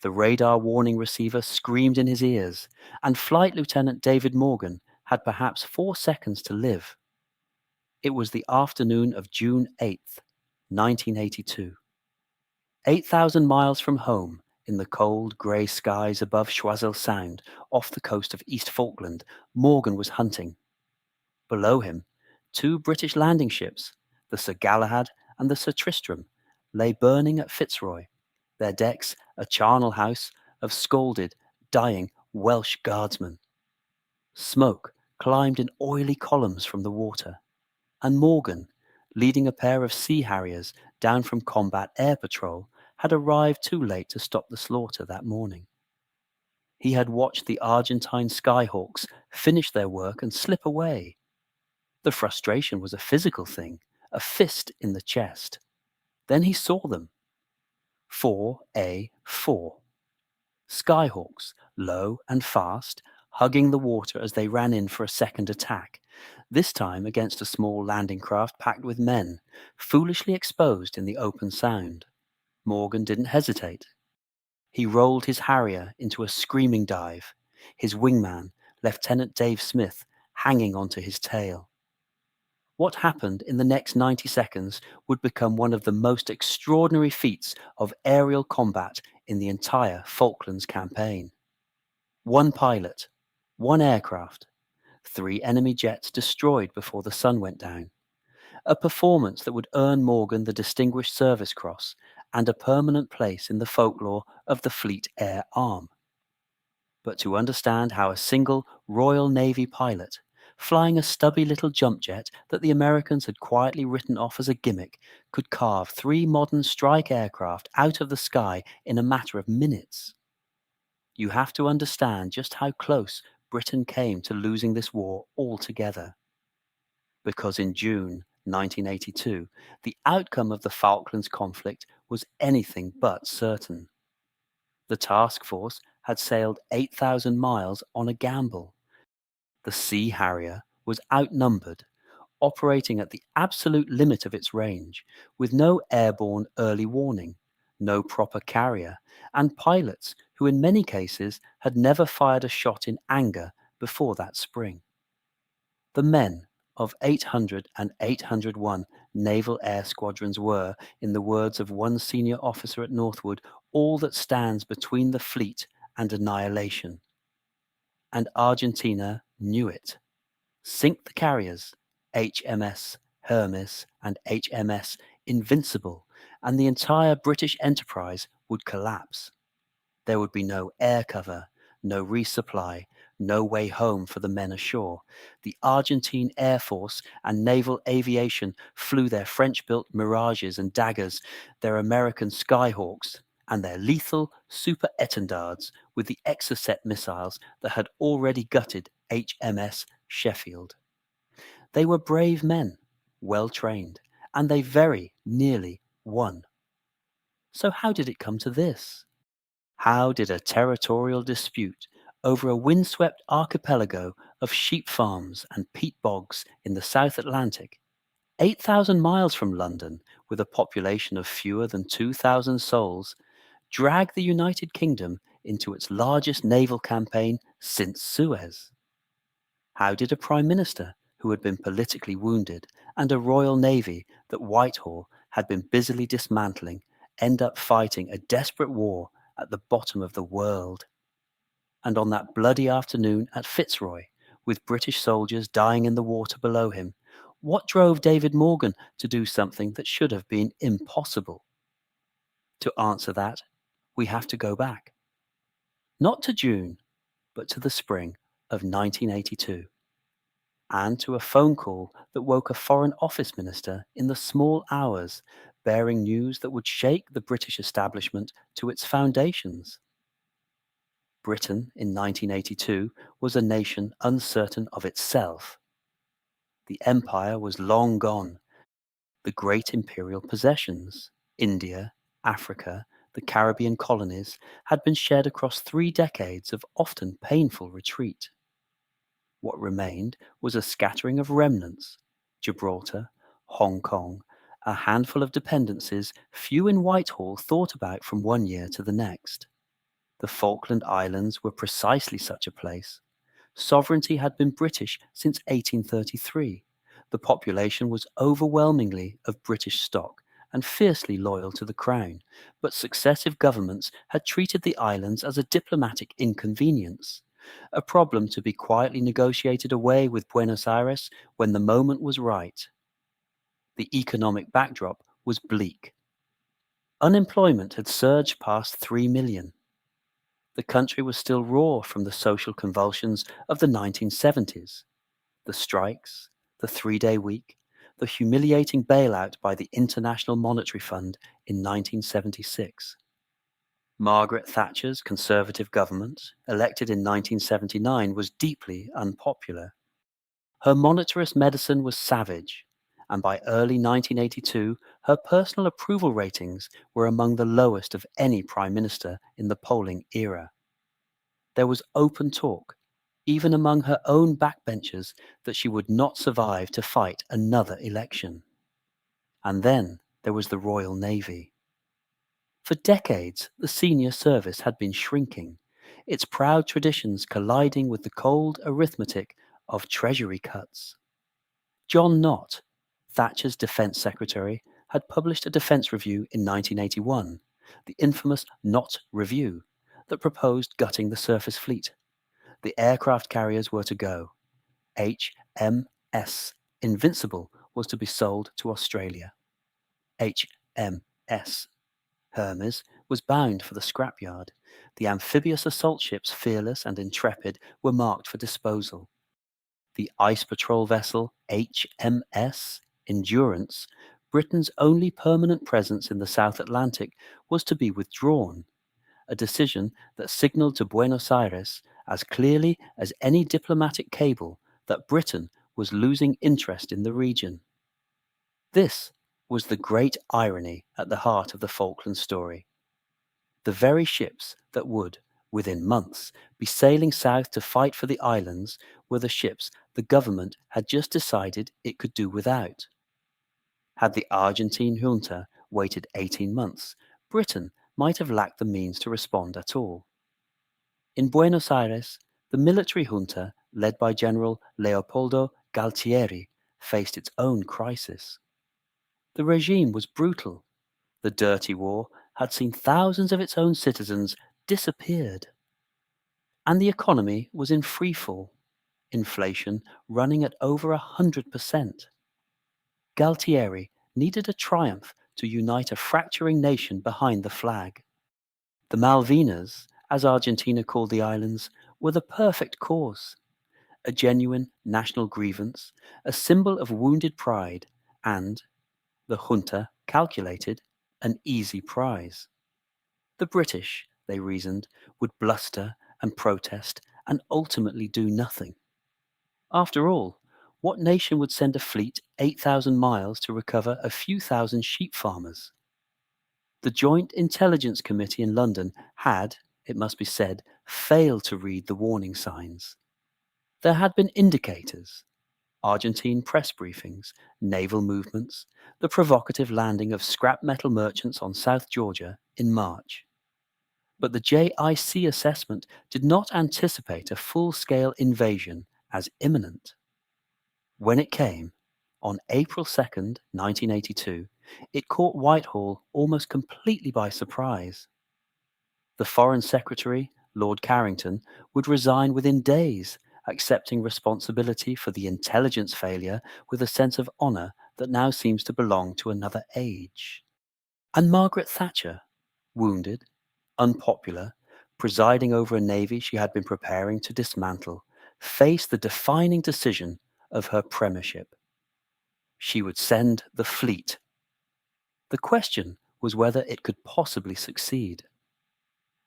The radar warning receiver screamed in his ears, and Flight Lieutenant David Morgan had perhaps 4 seconds to live. It was the afternoon of June 8th, 1982. 8,000 miles from home, in the cold, grey skies above Choiseul Sound, off the coast of East Falkland, Morgan was hunting. Below him, 2 British landing ships, the Sir Galahad and the Sir Tristram, lay burning at Fitzroy, their decks a charnel house of scalded, dying Welsh guardsmen. Smoke climbed in oily columns from the water, and Morgan, leading a pair of sea harriers down from combat air patrol, had arrived too late to stop the slaughter that morning. He had watched the Argentine Skyhawks finish their work and slip away. The frustration was a physical thing, a fist in the chest. Then he saw them. 4A4. Skyhawks, low and fast, hugging the water as they ran in for a second attack, this time against a small landing craft packed with men, foolishly exposed in the open sound. Morgan didn't hesitate. He rolled his Harrier into a screaming dive, his wingman, Lieutenant Dave Smith, hanging onto his tail. What happened in the next 90 seconds would become one of the most extraordinary feats of aerial combat in the entire Falklands Campaign. 1 pilot, 1 aircraft, 3 enemy jets destroyed before the sun went down. A performance that would earn Morgan the Distinguished Service Cross and a permanent place in the folklore of the Fleet Air Arm. But to understand how a single Royal Navy pilot, flying a stubby little jump jet that the Americans had quietly written off as a gimmick, could carve 3 modern strike aircraft out of the sky in a matter of minutes, you have to understand just how close Britain came to losing this war altogether. Because in June 1982, the outcome of the Falklands conflict was anything but certain. The task force had sailed 8,000 miles on a gamble. The Sea Harrier was outnumbered, operating at the absolute limit of its range, with no airborne early warning, no proper carrier, and pilots who in many cases had never fired a shot in anger before that spring. The men of 800 and 801 naval air squadrons were, in the words of one senior officer at Northwood, all that stands between the fleet and annihilation. And Argentina knew it. Sink the carriers, HMS Hermes and HMS Invincible, and the entire British enterprise would collapse. There would be no air cover, no resupply, no way home for the men ashore. The Argentine Air Force and naval aviation flew their French-built Mirages and Daggers, their American Skyhawks, and their lethal super etendards with the Exocet missiles that had already gutted HMS Sheffield. They were brave men, well trained, and they very nearly won. So how did it come to this? How did a territorial dispute over a windswept archipelago of sheep farms and peat bogs in the South Atlantic, 8,000 miles from London, with a population of fewer than 2,000 souls, drag the United Kingdom into its largest naval campaign since Suez? How did a Prime Minister who had been politically wounded and a Royal Navy that Whitehall had been busily dismantling end up fighting a desperate war at the bottom of the world? And on that bloody afternoon at Fitzroy, with British soldiers dying in the water below him, what drove David Morgan to do something that should have been impossible? To answer that, we have to go back. Not to June, but to the spring of 1982. And to a phone call that woke a Foreign Office minister in the small hours, bearing news that would shake the British establishment to its foundations. Britain in 1982 was a nation uncertain of itself. The empire was long gone. The great imperial possessions, India, Africa, the Caribbean colonies, had been shed across 3 decades of often painful retreat. What remained was a scattering of remnants, Gibraltar, Hong Kong, a handful of dependencies few in Whitehall thought about from one year to the next. The Falkland Islands were precisely such a place. Sovereignty had been British since 1833. The population was overwhelmingly of British stock and fiercely loyal to the Crown, but successive governments had treated the islands as a diplomatic inconvenience, a problem to be quietly negotiated away with Buenos Aires when the moment was right. The economic backdrop was bleak. Unemployment had surged past 3 million. The country was still raw from the social convulsions of the 1970s. The strikes, the three-day week, the humiliating bailout by the International Monetary Fund in 1976. Margaret Thatcher's Conservative government, elected in 1979, was deeply unpopular. Her monetarist medicine was savage, and by early 1982, her personal approval ratings were among the lowest of any prime minister in the polling era. There was open talk, even among her own backbenchers, that she would not survive to fight another election. And then there was the Royal Navy. For decades, the senior service had been shrinking, its proud traditions colliding with the cold arithmetic of treasury cuts. John Nott, Thatcher's Defence Secretary, had published a defence review in 1981, the infamous Nott Review, that proposed gutting the surface fleet. The aircraft carriers were to go. HMS Invincible was to be sold to Australia. HMS Hermes was bound for the scrapyard. The amphibious assault ships Fearless and Intrepid were marked for disposal. The ice patrol vessel HMS Endurance, Britain's only permanent presence in the South Atlantic, was to be withdrawn, a decision that signalled to Buenos Aires as clearly as any diplomatic cable that Britain was losing interest in the region. This was the great irony at the heart of the Falklands story. The very ships that would, within months, be sailing south to fight for the islands were the ships the government had just decided it could do without. Had the Argentine junta waited 18 months, Britain might have lacked the means to respond at all. In Buenos Aires, the military junta, led by General Leopoldo Galtieri, faced its own crisis. The regime was brutal. The dirty war had seen thousands of its own citizens disappeared. And the economy was in freefall, inflation running at over 100%. Galtieri needed a triumph to unite a fracturing nation behind the flag. The Malvinas, as Argentina called the islands, were the perfect cause, a genuine national grievance, a symbol of wounded pride, and, the junta calculated, an easy prize. The British, they reasoned, would bluster and protest and ultimately do nothing. After all, what nation would send a fleet 8,000 miles to recover a few thousand sheep farmers? The Joint Intelligence Committee in London had, it must be said, failed to read the warning signs. There had been indicators: Argentine press briefings, naval movements, the provocative landing of scrap metal merchants on South Georgia in March. But the JIC assessment did not anticipate a full-scale invasion as imminent. When it came, on April 2nd, 1982, it caught Whitehall almost completely by surprise. The Foreign Secretary, Lord Carrington, would resign within days, accepting responsibility for the intelligence failure with a sense of honour that now seems to belong to another age. And Margaret Thatcher, wounded, unpopular, presiding over a navy she had been preparing to dismantle, faced the defining decision of her premiership. She would send the fleet. The question was whether it could possibly succeed.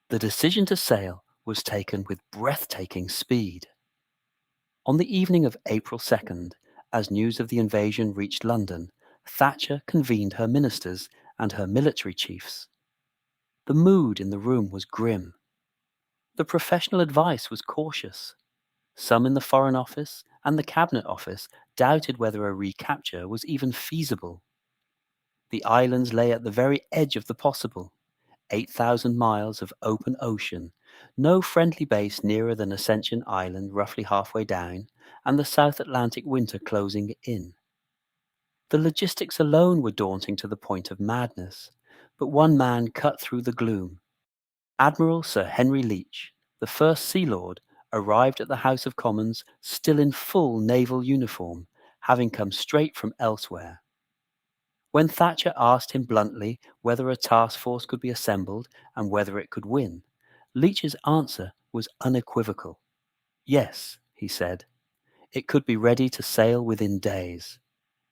The decision to sail was taken with breathtaking speed. On the evening of April 2nd, as news of the invasion reached London, Thatcher convened her ministers and her military chiefs. The mood in the room was grim. The professional advice was cautious. Some in the Foreign Office and the Cabinet Office doubted whether a recapture was even feasible. The islands lay at the very edge of the possible, 8,000 miles of open ocean, No friendly base nearer than Ascension Island, roughly halfway down, and the South Atlantic winter closing in. The logistics alone were daunting to the point of madness, but one man cut through the gloom. Admiral Sir Henry Leach, the first Sea Lord, arrived at the House of Commons still in full naval uniform, having come straight from elsewhere. When Thatcher asked him bluntly whether a task force could be assembled and whether it could win, Leach's answer was unequivocal. Yes, he said, it could be ready to sail within days.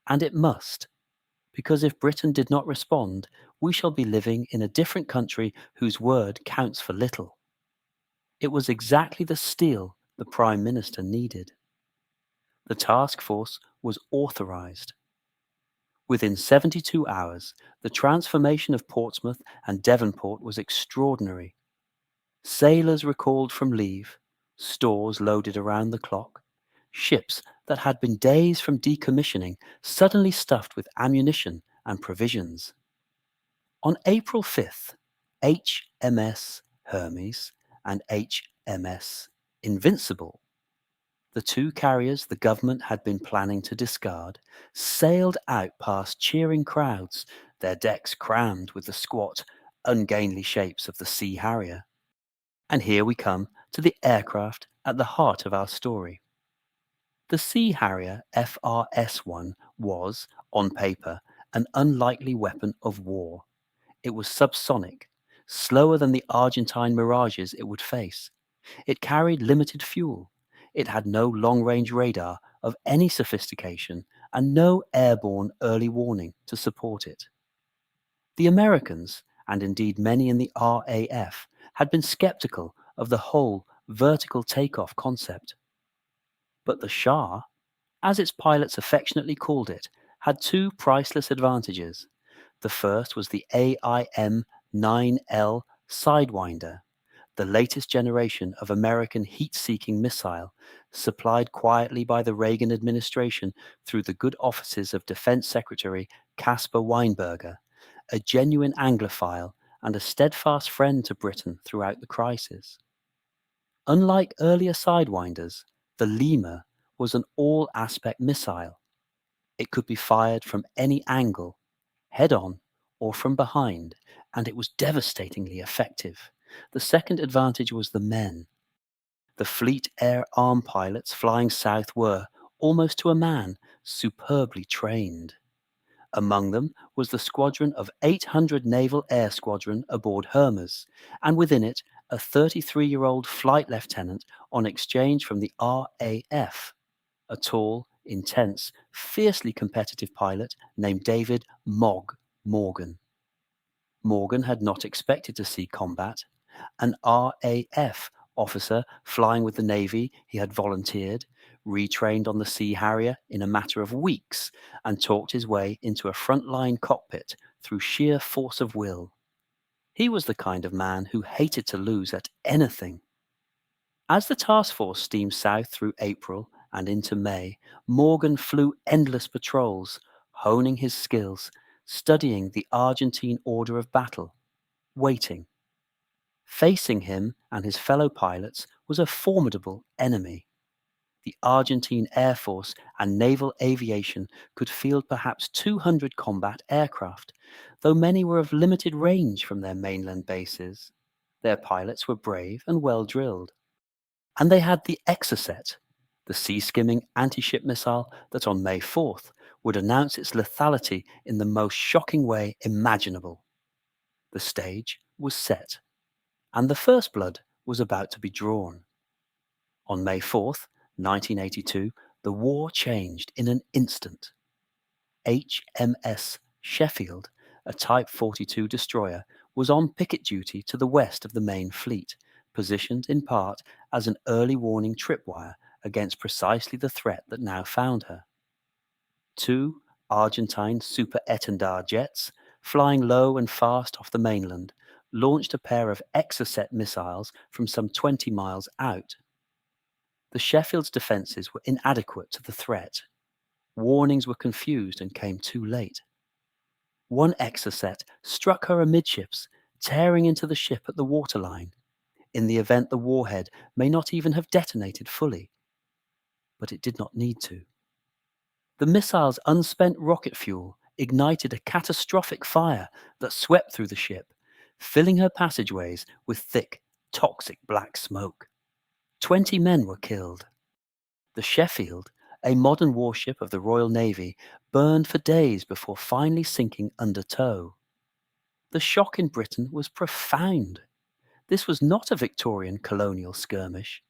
And it must, because if Britain did not respond, we shall be living in a different country whose word counts for little. It was exactly the steel the Prime Minister needed. The task force was authorised. Within 72 hours, the transformation of Portsmouth and Devonport was extraordinary. Sailors recalled from leave, stores loaded around the clock, ships that had been days from decommissioning suddenly stuffed with ammunition and provisions. On April 5th, HMS Hermes and HMS Invincible, the two carriers the government had been planning to discard, sailed out past cheering crowds, their decks crammed with the squat, ungainly shapes of the Sea Harrier. And here we come to the aircraft at the heart of our story. The Sea Harrier FRS-1 was, on paper, an unlikely weapon of war. It was subsonic, slower than the Argentine mirages it would face. It carried limited fuel. It had no long-range radar of any sophistication and no airborne early warning to support it. The Americans, and indeed many in the RAF, had been skeptical of the whole vertical takeoff concept. But the Shah, as its pilots affectionately called it, had two priceless advantages. The first was the AIM-9L Sidewinder, the latest generation of American heat-seeking missile, supplied quietly by the Reagan administration through the good offices of Defense Secretary Caspar Weinberger, a genuine Anglophile and a steadfast friend to Britain throughout the crisis. Unlike earlier Sidewinders, the Lemur was an all-aspect missile. It could be fired from any angle, head-on or from behind, and it was devastatingly effective. The second advantage was the men. The Fleet Air Arm pilots flying south were, almost to a man, superbly trained. Among them was the squadron of 800 Naval Air Squadron aboard Hermes, and within it a 33-year-old flight lieutenant on exchange from the RAF, a tall, intense, fiercely competitive pilot named David "Mog" Morgan. Morgan had not expected to see combat. An RAF officer flying with the Navy he had volunteered, retrained on the Sea Harrier in a matter of weeks, and talked his way into a front-line cockpit through sheer force of will. He was the kind of man who hated to lose at anything. As the task force steamed south through April and into May, Morgan flew endless patrols, honing his skills, studying the Argentine order of battle, waiting. Facing him and his fellow pilots was a formidable enemy. The Argentine Air Force and naval aviation could field perhaps 200 combat aircraft, though many were of limited range from their mainland bases. Their pilots were brave and well drilled. And they had the Exocet, the sea-skimming anti-ship missile that on May 4th would announce its lethality in the most shocking way imaginable. The stage was set, and the first blood was about to be drawn. On May 4th, 1982, the war changed in an instant. HMS Sheffield, a Type 42 destroyer, was on picket duty to the west of the main fleet, positioned in part as an early warning tripwire against precisely the threat that now found her. Two Argentine Super Etendard jets, flying low and fast off the mainland, launched a pair of Exocet missiles from some 20 miles out. The Sheffield's defences were inadequate to the threat. Warnings were confused and came too late. One Exocet struck her amidships, tearing into the ship at the waterline. in the event the warhead may not even have detonated fully. But it did not need to. The missile's unspent rocket fuel ignited a catastrophic fire that swept through the ship, filling her passageways with thick, toxic black smoke. 20 men were killed. The Sheffield, a modern warship of the Royal Navy, burned for days before finally sinking under tow. The shock in Britain was profound. This was not a Victorian colonial skirmish.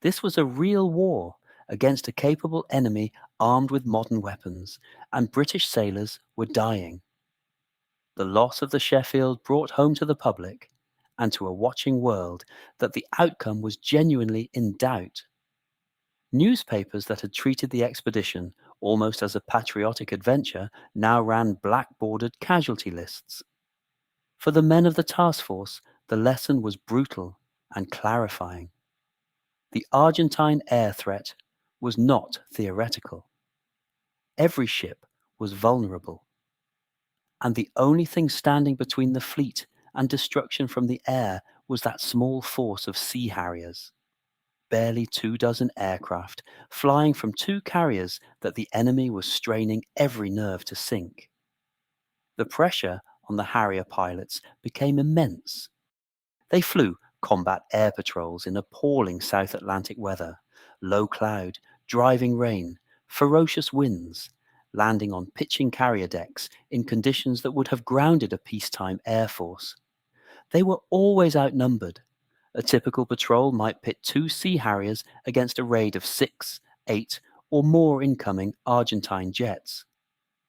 This was a real war against a capable enemy armed with modern weapons, and British sailors were dying. The loss of the Sheffield brought home to the public, and to a watching world, that the outcome was genuinely in doubt. Newspapers that had treated the expedition almost as a patriotic adventure now ran black-bordered casualty lists. For the men of the task force, the lesson was brutal and clarifying. The Argentine air threat was not theoretical. Every ship was vulnerable. And the only thing standing between the fleet and destruction from the air was that small force of sea harriers. Barely 24 aircraft, flying from 2 carriers that the enemy was straining every nerve to sink. The pressure on the Harrier pilots became immense. They flew combat air patrols in appalling South Atlantic weather, low cloud, driving rain, ferocious winds, landing on pitching carrier decks in conditions that would have grounded a peacetime air force. They were always outnumbered. A typical patrol might pit 2 Sea Harriers against a raid of 6, 8, or more incoming Argentine jets.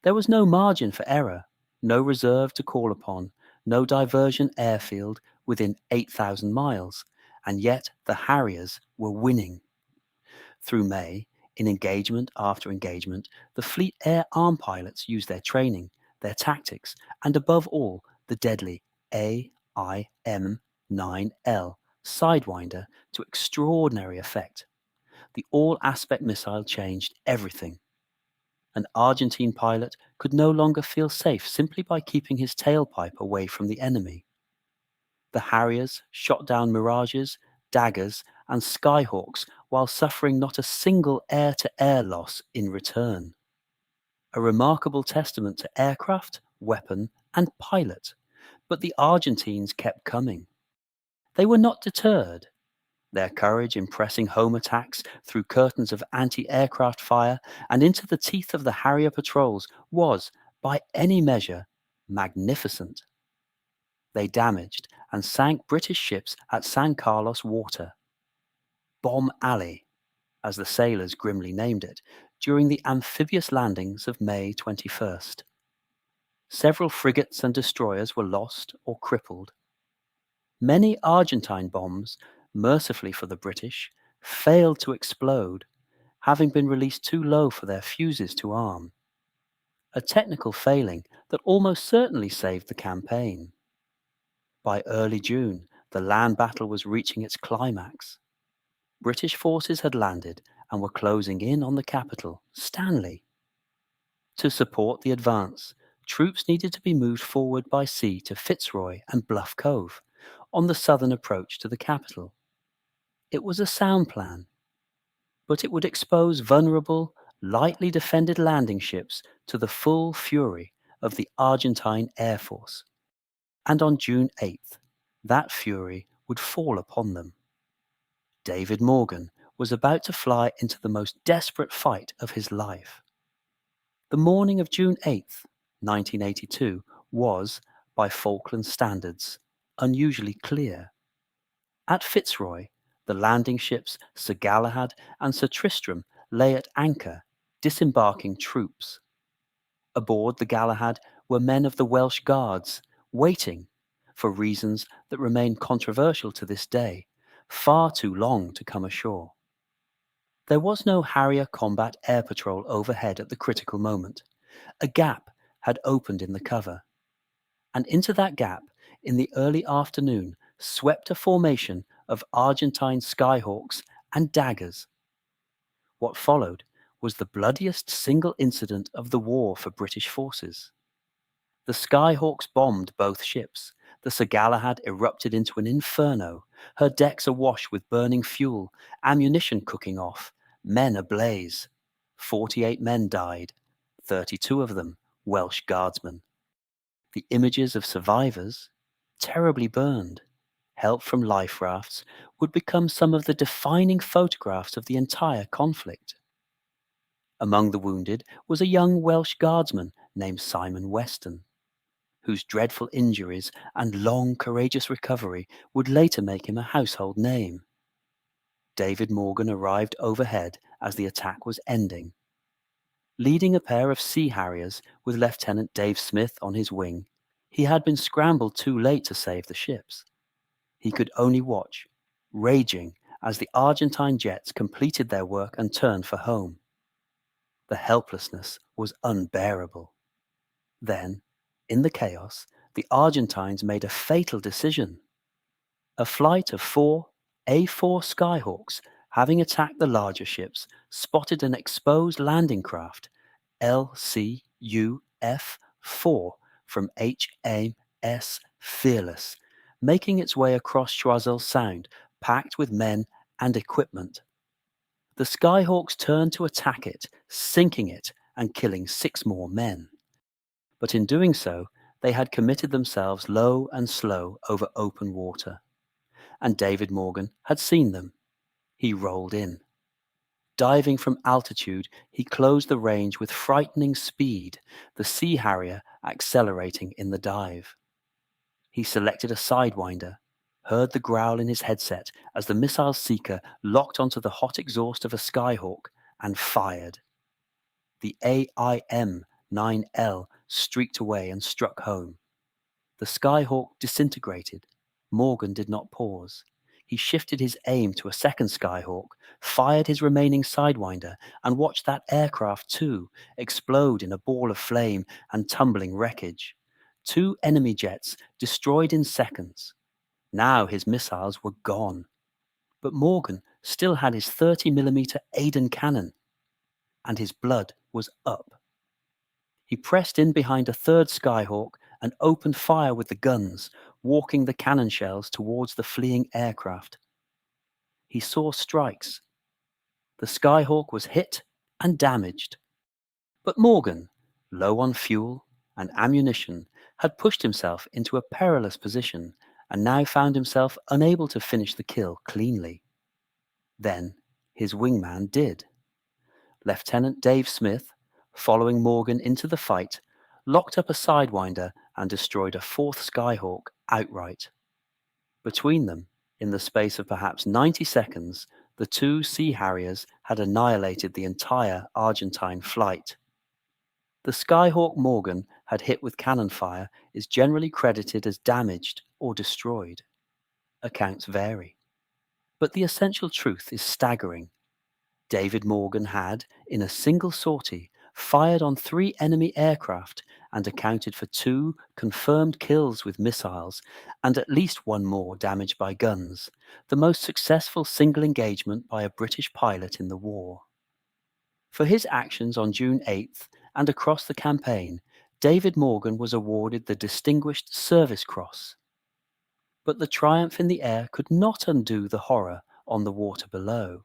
There was no margin for error, no reserve to call upon, no diversion airfield within 8,000 miles, and yet the Harriers were winning. Through May, in engagement after engagement, the Fleet Air Arm pilots used their training, their tactics, and above all, the deadly AIM-9L Sidewinder to extraordinary effect. The all-aspect missile changed everything. An Argentine pilot could no longer feel safe simply by keeping his tailpipe away from the enemy. The Harriers shot down Mirages, Daggers, and Skyhawks while suffering not a single air-to-air loss in return. A remarkable testament to aircraft, weapon, and pilot, but the Argentines kept coming. They were not deterred. Their courage in pressing home attacks through curtains of anti-aircraft fire and into the teeth of the Harrier patrols was, by any measure, magnificent. They damaged and sank British ships at San Carlos Water, Bomb Alley, as the sailors grimly named it, during the amphibious landings of May 21st. Several frigates and destroyers were lost or crippled. Many Argentine bombs, mercifully for the British, failed to explode, having been released too low for their fuses to arm. A technical failing that almost certainly saved the campaign. By early June, the land battle was reaching its climax. British forces had landed and were closing in on the capital, Stanley. To support the advance, troops needed to be moved forward by sea to Fitzroy and Bluff Cove, on the southern approach to the capital. It was a sound plan, but it would expose vulnerable, lightly defended landing ships to the full fury of the Argentine Air Force. And on June 8th, that fury would fall upon them. David Morgan was about to fly into the most desperate fight of his life. The morning of June 8th, 1982, was, by Falklands standards, unusually clear. At Fitzroy, the landing ships Sir Galahad and Sir Tristram lay at anchor, disembarking troops. Aboard the Galahad were men of the Welsh Guards, waiting, for reasons that remain controversial to this day, far too long to come ashore. There was no Harrier combat air patrol overhead at the critical moment. A gap had opened in the cover, and into that gap, in the early afternoon, swept a formation of Argentine Skyhawks and Daggers. What followed was the bloodiest single incident of the war for British forces. The Skyhawks bombed both ships, The Sir Galahad erupted into an inferno, her decks awash with burning fuel, ammunition cooking off, men ablaze. 48 men died, 32 of them Welsh guardsmen. The images of survivors, terribly burned, help from life rafts, would become some of the defining photographs of the entire conflict. Among the wounded was a young Welsh guardsman named Simon Weston, whose dreadful injuries and long, courageous recovery would later make him a household name. David Morgan arrived overhead as the attack was ending. Leading a pair of Sea Harriers with Lieutenant Dave Smith on his wing, he had been scrambled too late to save the ships. He could only watch, raging, as the Argentine jets completed their work and turned for home. The helplessness was unbearable. Then, in the chaos, the Argentines made a fatal decision. A flight of 4 A4 Skyhawks, having attacked the larger ships, spotted an exposed landing craft, LCUF-4, from HMS Fearless, making its way across Choiseul Sound, packed with men and equipment. The Skyhawks turned to attack it, sinking it and killing 6 more men. But in doing so, they had committed themselves low and slow over open water. And David Morgan had seen them. He rolled in. Diving from altitude, he closed the range with frightening speed, the Sea Harrier accelerating in the dive. He selected a sidewinder, heard the growl in his headset as the missile seeker locked onto the hot exhaust of a Skyhawk and fired. The AIM-9L streaked away and struck home. The Skyhawk disintegrated. Morgan did not pause. He shifted his aim to a second Skyhawk, fired his remaining sidewinder, and watched that aircraft too explode in a ball of flame and tumbling wreckage. 2 enemy jets destroyed in seconds. Now his missiles were gone. But Morgan still had his 30mm Aden cannon, and his blood was up. He pressed in behind a third Skyhawk and opened fire with the guns, walking the cannon shells towards the fleeing aircraft. He saw strikes. The Skyhawk was hit and damaged. But Morgan, low on fuel and ammunition, had pushed himself into a perilous position and now found himself unable to finish the kill cleanly. Then his wingman did. Lieutenant Dave Smith, following Morgan into the fight, locked up a sidewinder and destroyed a 4th Skyhawk outright. Between them, in the space of perhaps 90 seconds, the 2 Sea Harriers had annihilated the entire Argentine flight. The Skyhawk Morgan had hit with cannon fire is generally credited as damaged or destroyed. Accounts vary. But the essential truth is staggering. David Morgan had, in a single sortie, fired on 3 enemy aircraft and accounted for 2 confirmed kills with missiles and at least 1 more damaged by guns, the most successful single engagement by a British pilot in the war. For his actions on June 8th and across the campaign, David Morgan was awarded the Distinguished Service Cross. But the triumph in the air could not undo the horror on the water below.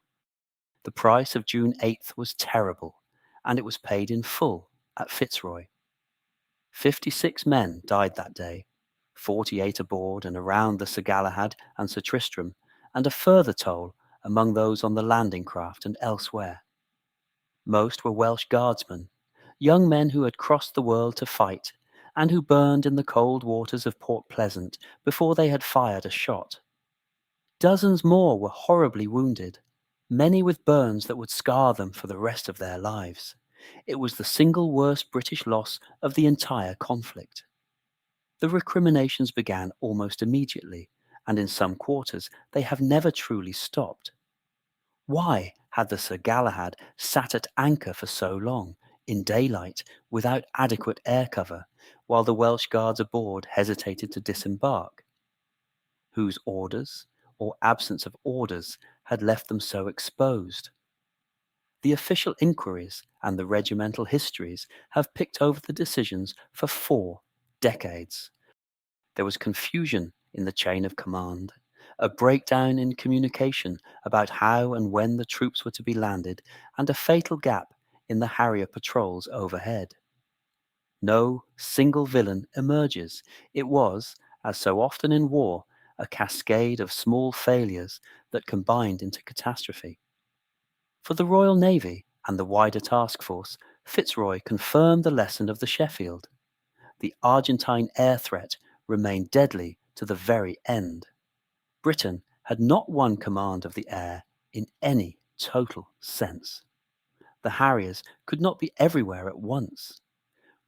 The price of June 8th was terrible, and it was paid in full at Fitzroy. 56 men died that day, 48 aboard and around the Sir Galahad and Sir Tristram, and a further toll among those on the landing craft and elsewhere. Most were Welsh guardsmen, young men who had crossed the world to fight, and who burned in the cold waters of Port Pleasant before they had fired a shot. Dozens more were horribly wounded, many with burns that would scar them for the rest of their lives. It was the single worst British loss of the entire conflict. The recriminations began almost immediately, and in some quarters they have never truly stopped. Why had the Sir Galahad sat at anchor for so long, in daylight, without adequate air cover, while the Welsh guards aboard hesitated to disembark? Whose orders, or absence of orders, had left them so exposed? The official inquiries and the regimental histories have picked over the decisions for 4 decades. There was confusion in the chain of command, a breakdown in communication about how and when the troops were to be landed, and a fatal gap in the Harrier patrols overhead. No single villain emerges. It was, as so often in war, a cascade of small failures that combined into catastrophe. For the Royal Navy and the wider task force, Fitzroy confirmed the lesson of the Sheffield. The Argentine air threat remained deadly to the very end. Britain had not won command of the air in any total sense. The Harriers could not be everywhere at once.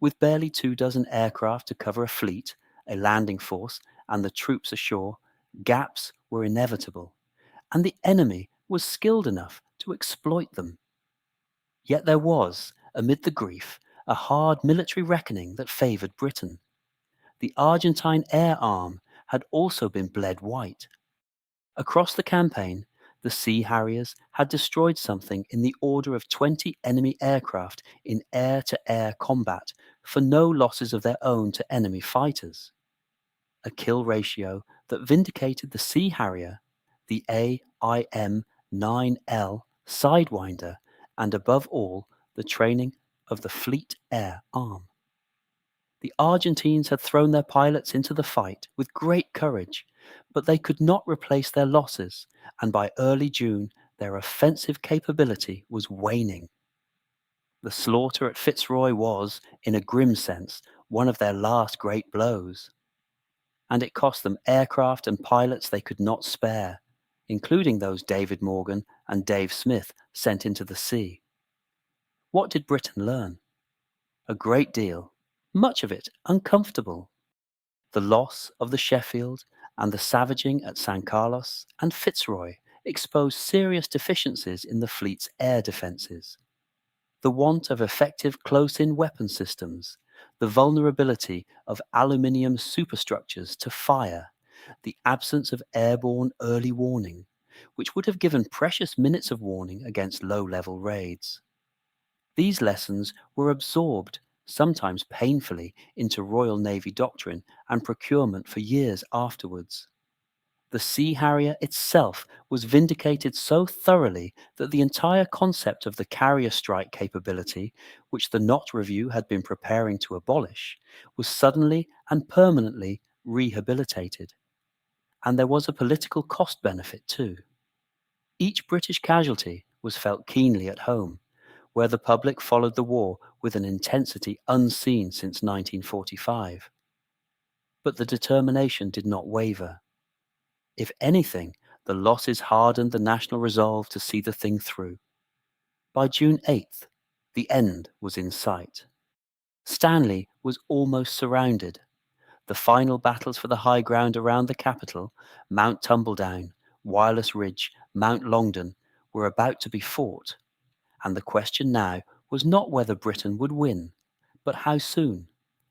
With barely 24 aircraft to cover a fleet, a landing force, and the troops ashore, gaps were inevitable, and the enemy was skilled enough to exploit them. Yet there was, amid the grief, a hard military reckoning that favoured Britain. The Argentine air arm had also been bled white. Across the campaign, the Sea Harriers had destroyed something in the order of 20 enemy aircraft in air-to-air combat for no losses of their own to enemy fighters. A kill ratio that vindicated the Sea Harrier, the AIM-9L Sidewinder, and above all, the training of the Fleet Air Arm. The Argentines had thrown their pilots into the fight with great courage, but they could not replace their losses, and by early June their offensive capability was waning. The slaughter at Fitzroy was, in a grim sense, one of their last great blows. And it cost them aircraft and pilots they could not spare, including those David Morgan and Dave Smith sent into the sea. What did Britain learn? A great deal, much of it uncomfortable. The loss of the Sheffield and the savaging at San Carlos and Fitzroy exposed serious deficiencies in the fleet's air defences. The want of effective close-in weapon systems, the vulnerability of aluminium superstructures to fire, the absence of airborne early warning, which would have given precious minutes of warning against low-level raids. These lessons were absorbed, sometimes painfully, into Royal Navy doctrine and procurement for years afterwards. The Sea Harrier itself was vindicated so thoroughly that the entire concept of the carrier strike capability, which the Knott Review had been preparing to abolish, was suddenly and permanently rehabilitated. And there was a political cost benefit too. Each British casualty was felt keenly at home, where the public followed the war with an intensity unseen since 1945. But the determination did not waver. If anything, the losses hardened the national resolve to see the thing through. By June 8th, the end was in sight. Stanley was almost surrounded. The final battles for the high ground around the capital, Mount Tumbledown, Wireless Ridge, Mount Longdon, were about to be fought, and the question now was not whether Britain would win, but how soon,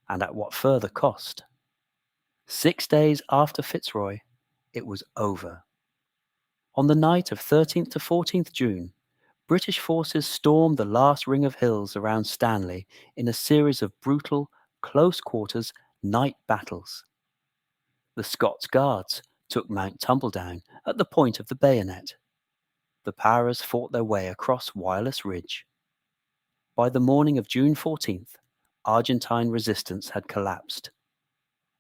and at what further cost. 6 days after Fitzroy, it was over. On the night of 13th to 14th June, British forces stormed the last ring of hills around Stanley in a series of brutal, close-quarters night battles. The Scots Guards took Mount Tumbledown at the point of the bayonet. The Powers fought their way across Wireless Ridge. By the morning of June 14th, Argentine resistance had collapsed.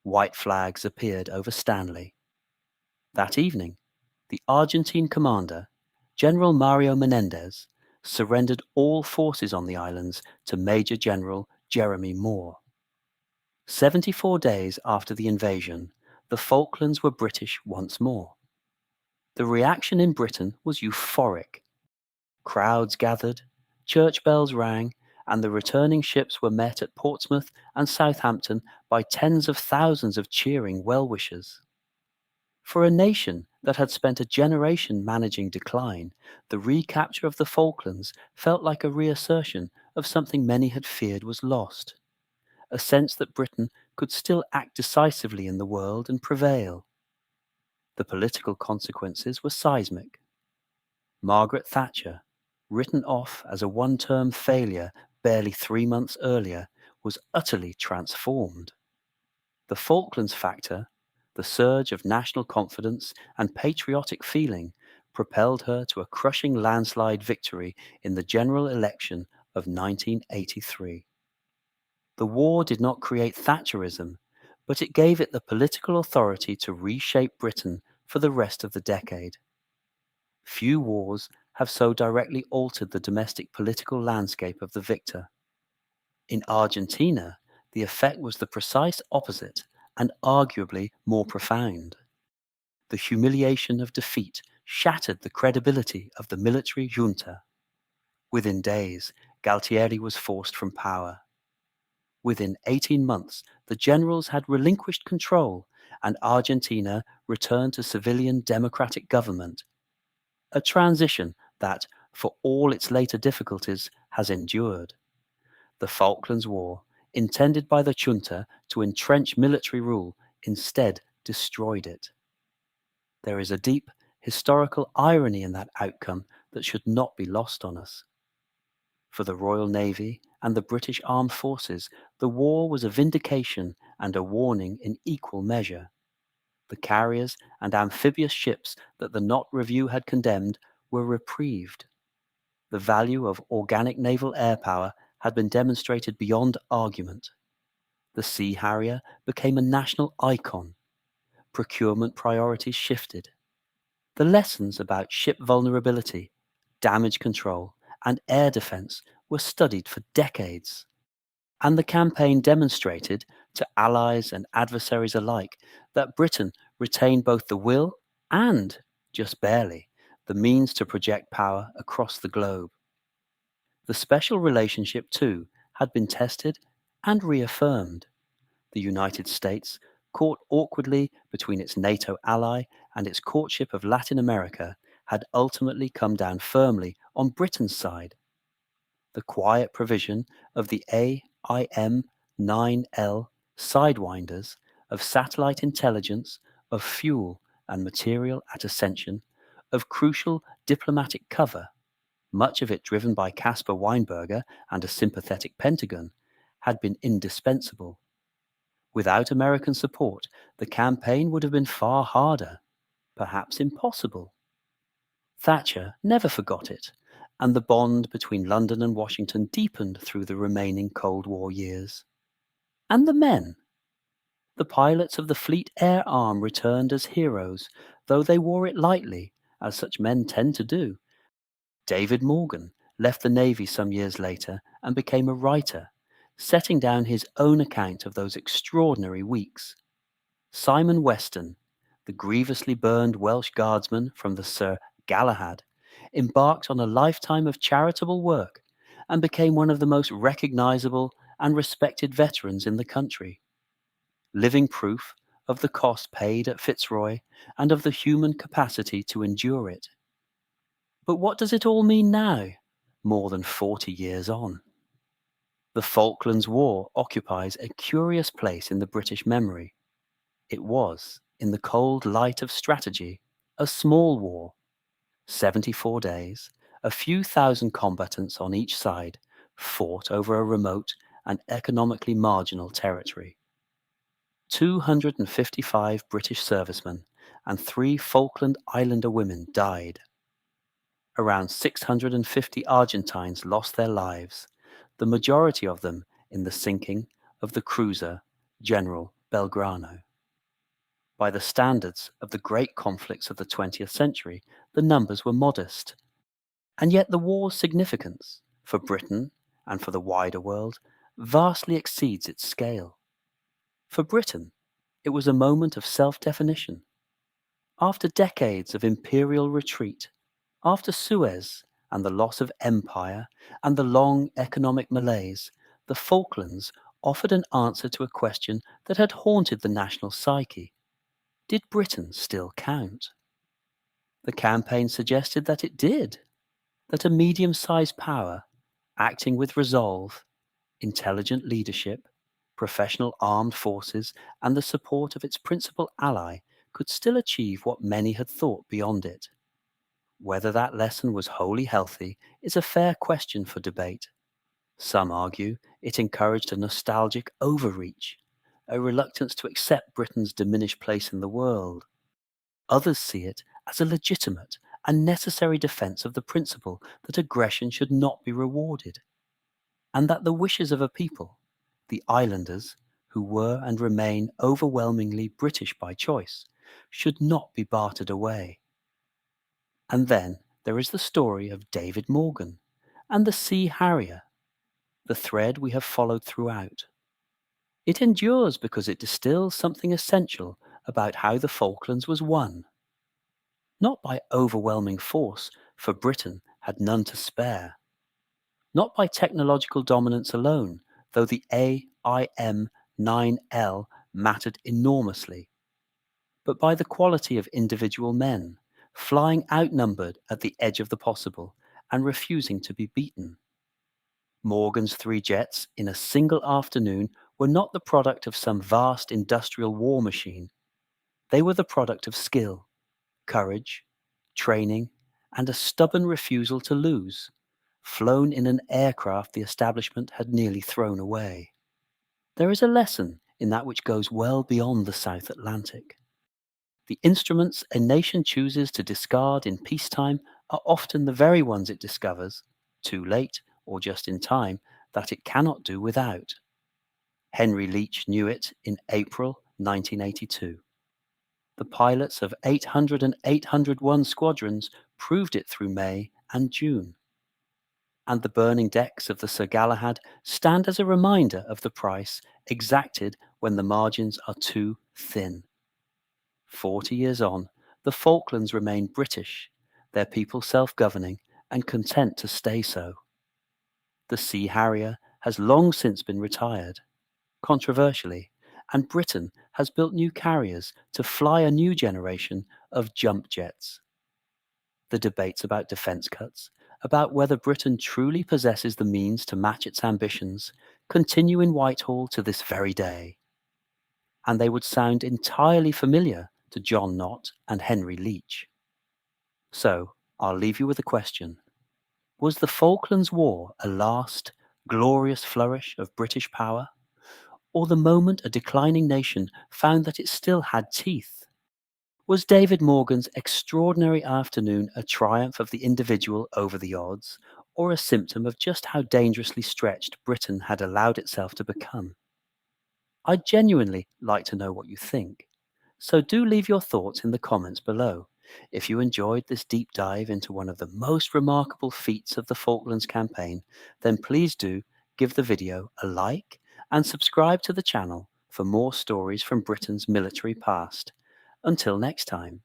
White flags appeared over Stanley. That evening, the Argentine commander, General Mario Menendez, surrendered all forces on the islands to Major General Jeremy Moore. 74 days after the invasion, the Falklands were British once more. The reaction in Britain was euphoric. Crowds gathered, church bells rang, and the returning ships were met at Portsmouth and Southampton by tens of thousands of cheering well-wishers. For a nation that had spent a generation managing decline, the recapture of the Falklands felt like a reassertion of something many had feared was lost, a sense that Britain could still act decisively in the world and prevail. The political consequences were seismic. Margaret Thatcher, written off as a one-term failure barely 3 months earlier, was utterly transformed. The Falklands factor, the surge of national confidence and patriotic feeling, propelled her to a crushing landslide victory in the general election of 1983. The war did not create Thatcherism, but it gave it the political authority to reshape Britain for the rest of the decade. Few wars have so directly altered the domestic political landscape of the victor. In Argentina, the effect was the precise opposite and arguably more profound. The humiliation of defeat shattered the credibility of the military junta. Within days, Galtieri was forced from power. Within 18 months, the generals had relinquished control and Argentina returned to civilian democratic government, a transition that, for all its later difficulties, has endured. The Falklands War, intended by the junta to entrench military rule, instead destroyed it. There is a deep historical irony in that outcome that should not be lost on us. For the Royal Navy and the British Armed Forces, the war was a vindication and a warning in equal measure. The carriers and amphibious ships that the Knot Review had condemned were reprieved. The value of organic naval air power had been demonstrated beyond argument. The Sea Harrier became a national icon. Procurement priorities shifted. The lessons about ship vulnerability, damage control, and air defense were studied for decades. And the campaign demonstrated, to allies and adversaries alike, that Britain retained both the will and, just barely, the means to project power across the globe. The special relationship, too, had been tested and reaffirmed. The United States, caught awkwardly between its NATO ally and its courtship of Latin America, had ultimately come down firmly on Britain's side. The quiet provision of the AIM-9L Sidewinders, of satellite intelligence, of fuel and material at Ascension, of crucial diplomatic cover, much of it driven by Caspar Weinberger and a sympathetic Pentagon, had been indispensable. Without American support, the campaign would have been far harder, perhaps impossible. Thatcher never forgot it, and the bond between London and Washington deepened through the remaining Cold War years. And the men. The pilots of the Fleet Air Arm returned as heroes, though they wore it lightly, as such men tend to do. David Morgan left the Navy some years later and became a writer, setting down his own account of those extraordinary weeks. Simon Weston, the grievously burned Welsh guardsman from the Sir Galahad, embarked on a lifetime of charitable work and became one of the most recognizable and respected veterans in the country. Living proof of the cost paid at Fitzroy and of the human capacity to endure it. But what does it all mean now, more than 40 years on? The Falklands War occupies a curious place in the British memory. It was, in the cold light of strategy, a small war. 74 days, a few thousand combatants on each side, fought over a remote and economically marginal territory. 255 British servicemen and 3 Falkland Islander women died. Around 650 Argentines lost their lives, the majority of them in the sinking of the cruiser General Belgrano. By the standards of the great conflicts of the 20th century, the numbers were modest. And yet the war's significance, for Britain and for the wider world, vastly exceeds its scale. For Britain, it was a moment of self-definition. After decades of imperial retreat, after Suez and the loss of empire and the long economic malaise, the Falklands offered an answer to a question that had haunted the national psyche. Did Britain still count? The campaign suggested that it did, that a medium-sized power, acting with resolve, intelligent leadership, professional armed forces, and the support of its principal ally could still achieve what many had thought beyond it. Whether that lesson was wholly healthy is a fair question for debate. Some argue it encouraged a nostalgic overreach, a reluctance to accept Britain's diminished place in the world. Others see it as a legitimate and necessary defence of the principle that aggression should not be rewarded, and that the wishes of a people, the islanders, who were and remain overwhelmingly British by choice, should not be bartered away. And then there is the story of David Morgan and the Sea Harrier, the thread we have followed throughout. It endures because it distills something essential about how the Falklands was won. Not by overwhelming force, for Britain had none to spare. Not by technological dominance alone, though the AIM-9L mattered enormously, but by the quality of individual men, flying outnumbered at the edge of the possible and refusing to be beaten. Morgan's 3 jets in a single afternoon were not the product of some vast industrial war machine. They were the product of skill, courage, training, and a stubborn refusal to lose, flown in an aircraft the establishment had nearly thrown away. There is a lesson in that which goes well beyond the South Atlantic. The instruments a nation chooses to discard in peacetime are often the very ones it discovers, too late or just in time, that it cannot do without. Henry Leach knew it in April 1982. The pilots of 800 and 801 squadrons proved it through May and June. And the burning decks of the Sir Galahad stand as a reminder of the price exacted when the margins are too thin. 40 years on, the Falklands remain British, their people self-governing and content to stay so. The Sea Harrier has long since been retired, controversially, and Britain has built new carriers to fly a new generation of jump jets. The debates about defence cuts, about whether Britain truly possesses the means to match its ambitions, continue in Whitehall to this very day. And they would sound entirely familiar to John Nott and Henry Leach. So, I'll leave you with a question. Was the Falklands War a last, glorious flourish of British power? Or the moment a declining nation found that it still had teeth? Was David Morgan's extraordinary afternoon a triumph of the individual over the odds, or a symptom of just how dangerously stretched Britain had allowed itself to become? I'd genuinely like to know what you think, so do leave your thoughts in the comments below. If you enjoyed this deep dive into one of the most remarkable feats of the Falklands Campaign, then please do give the video a like and subscribe to the channel for more stories from Britain's military past. Until next time.